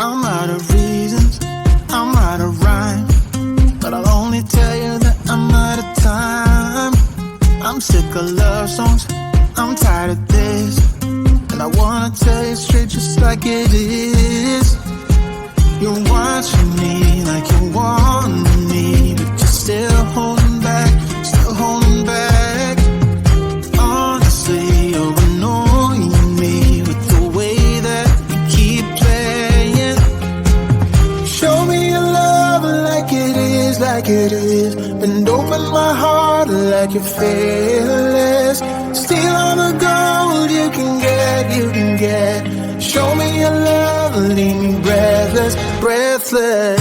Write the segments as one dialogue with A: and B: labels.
A: I'm out of reasons, I'm out of rhyme, but I'll only tell you that I'm out of time. I'm sick of love songs, I'm tired of this, and I wanna tell you straight just like it is. You're watching me like you want me, but you're still holding back, still holding back. Honestly, you're annoying me with the way that you keep playing. Show me your love like it is, like it is. Bend open my heart like you're fearless. Steal all the gold you can get, you can get. Show me your love, leave me breathless, breathless.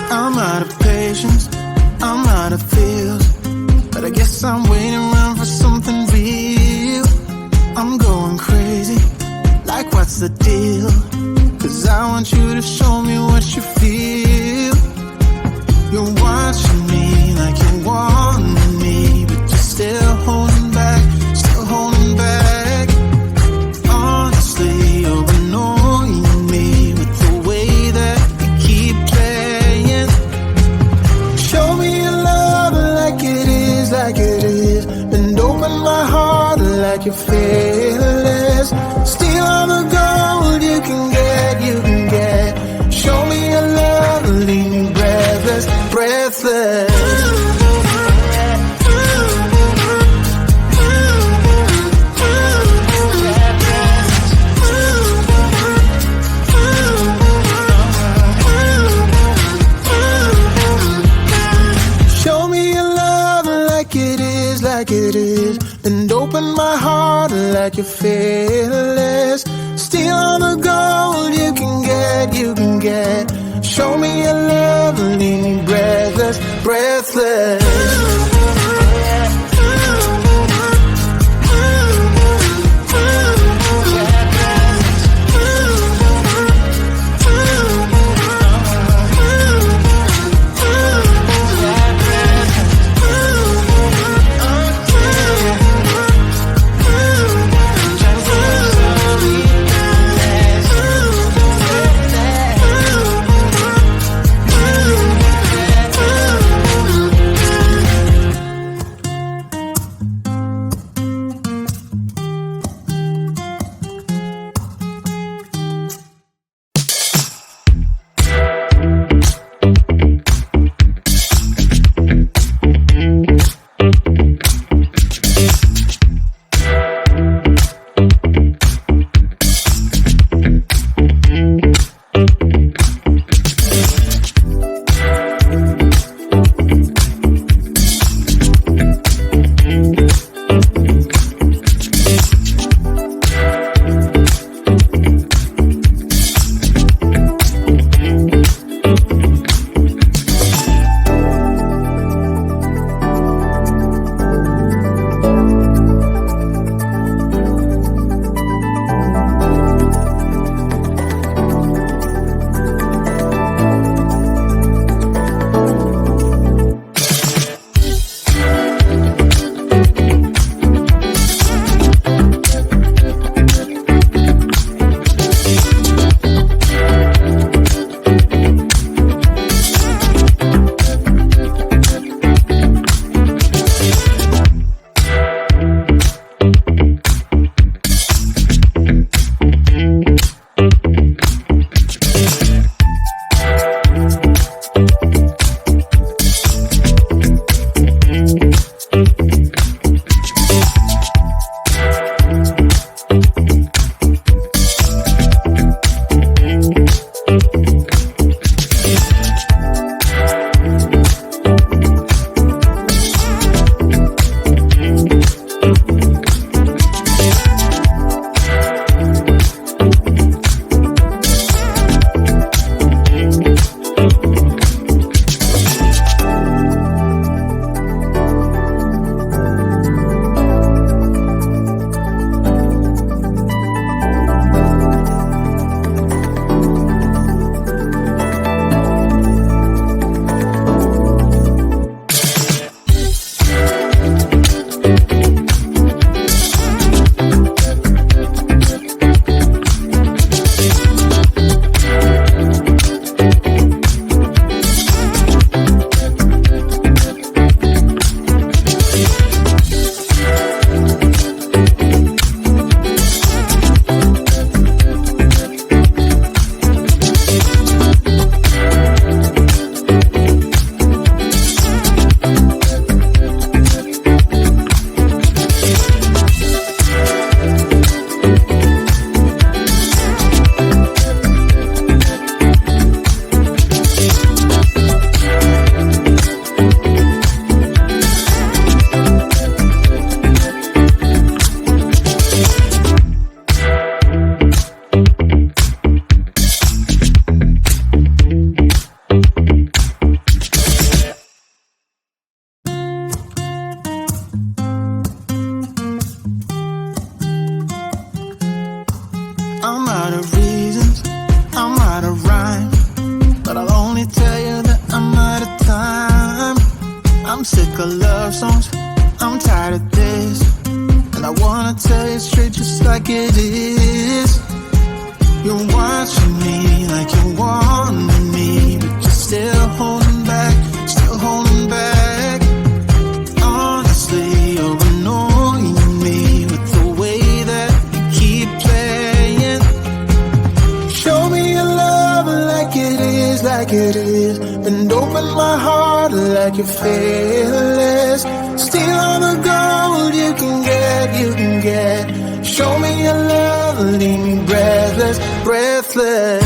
A: I'm out of patience, I'm out of feels, but I guess I'm waiting around for something real. I'm going crazy, like what's the deal? 'Cause I want you to show me what you feel. You're watching me like you want me, but you're still holding back, still holding back. Honestly, you're annoying me with the way that you keep playing. Show me your love like it is, like it is. Bend open my heart like you're fearless. Steal all the gold you can get, you can get. Show me your love, leave me breathless, breathless. Show me your love like it is, like it is. And open my heart like you're fearless. Steal all the gold you can get, you can get. Show me your love, leave me breathless, breathless. sick of love songs, I'm tired of this, and I wanna tell you straight just like it is. You're watching me like you want me, but you're still holding back, still holding back. Honestly, you're annoying me with the way that you keep playing. Show me your love like it is, like it is. And open my heart like you're fearless. Steal all the gold you can get, you can get. Show me your love, leave me breathless, breathless.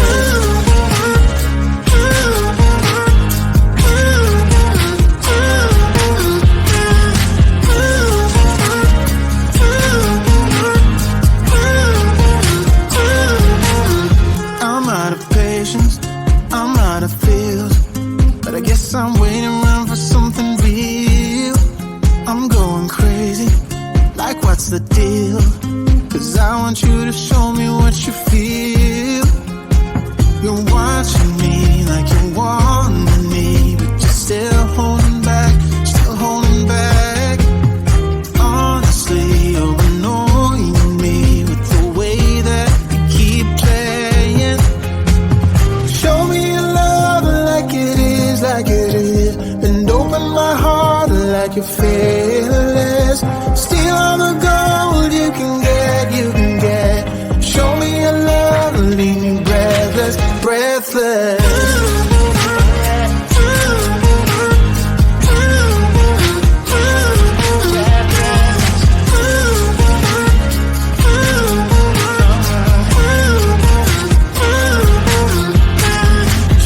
A: I'm out of patience, I'm out of feels, but I guess I'm waiting around for something real. I'm going crazy, like what's the deal? 'Cause I want you to show me what you feel. You're watching me like you want me, but you're still holding back, still holding back. Honestly, you're annoying me with the way that you keep playing. Show me your love like it is, like it is. And open my heart like you're fearless. Steal all the gold you can get, you can get. Show me your love, leave me breathless, breathless.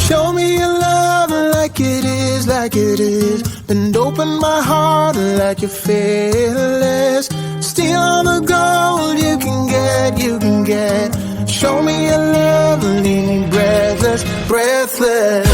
A: Show me your love like it is, like it is. And open my heart like you're fearless. Steal all the gold you can get, you can get. Show me your love, leave me breathless, breathless.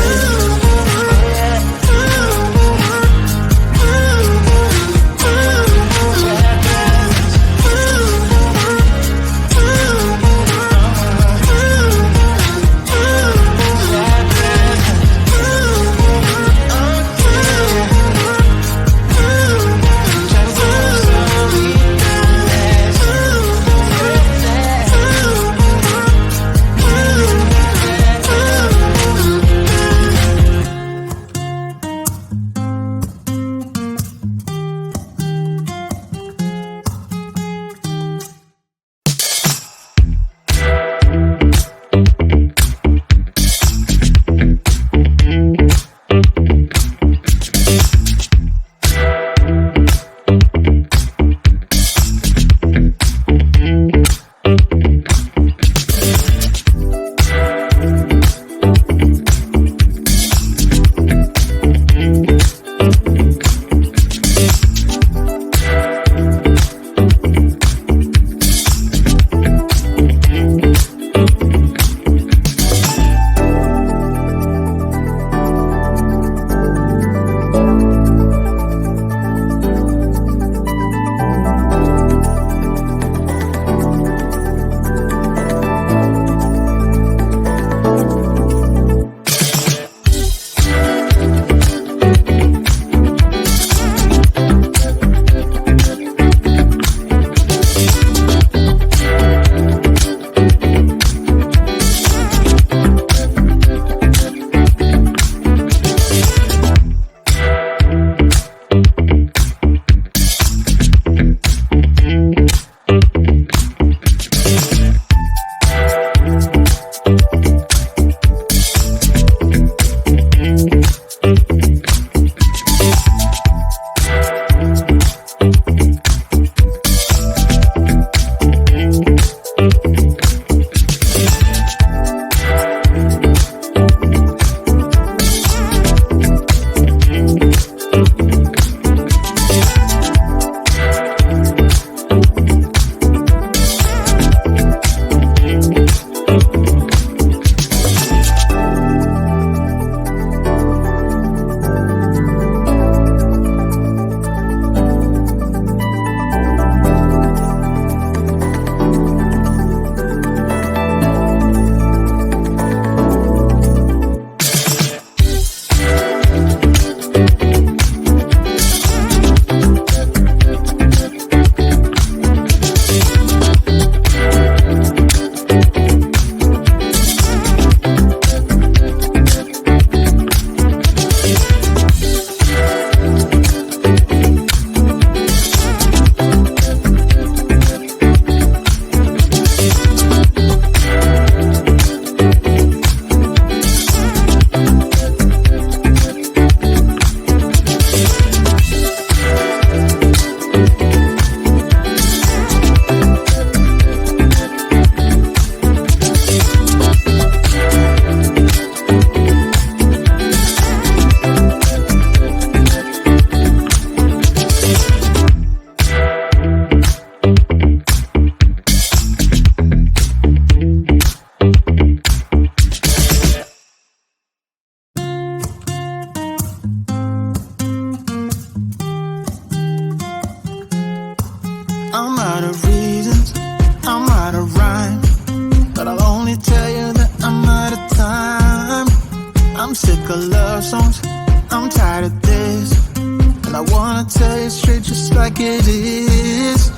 A: I'm sick of love songs, I'm tired of this, and I wanna tell you straight just like it is.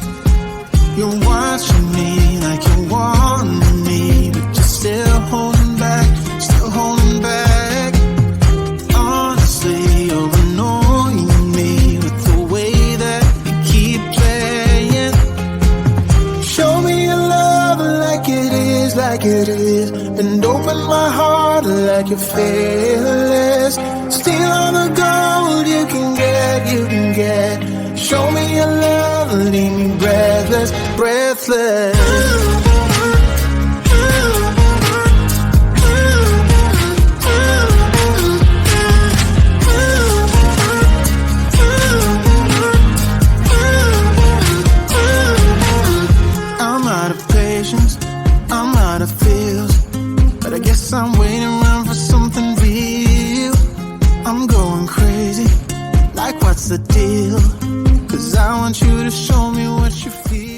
A: You're watching me like you want me, but you're still holding back, still holding back. Honestly, you're annoying me with the way that you keep playing. Show me your love like it is, and open my heart like you're fearless. Steal all the gold you can get. Show me your love, leave me breathless, breathless. I'm out of patience, I'm out of feels, but I guess I'm waiting around for something real. I'm going crazy, like what's the deal? 'Cause I want you to show me what you feel.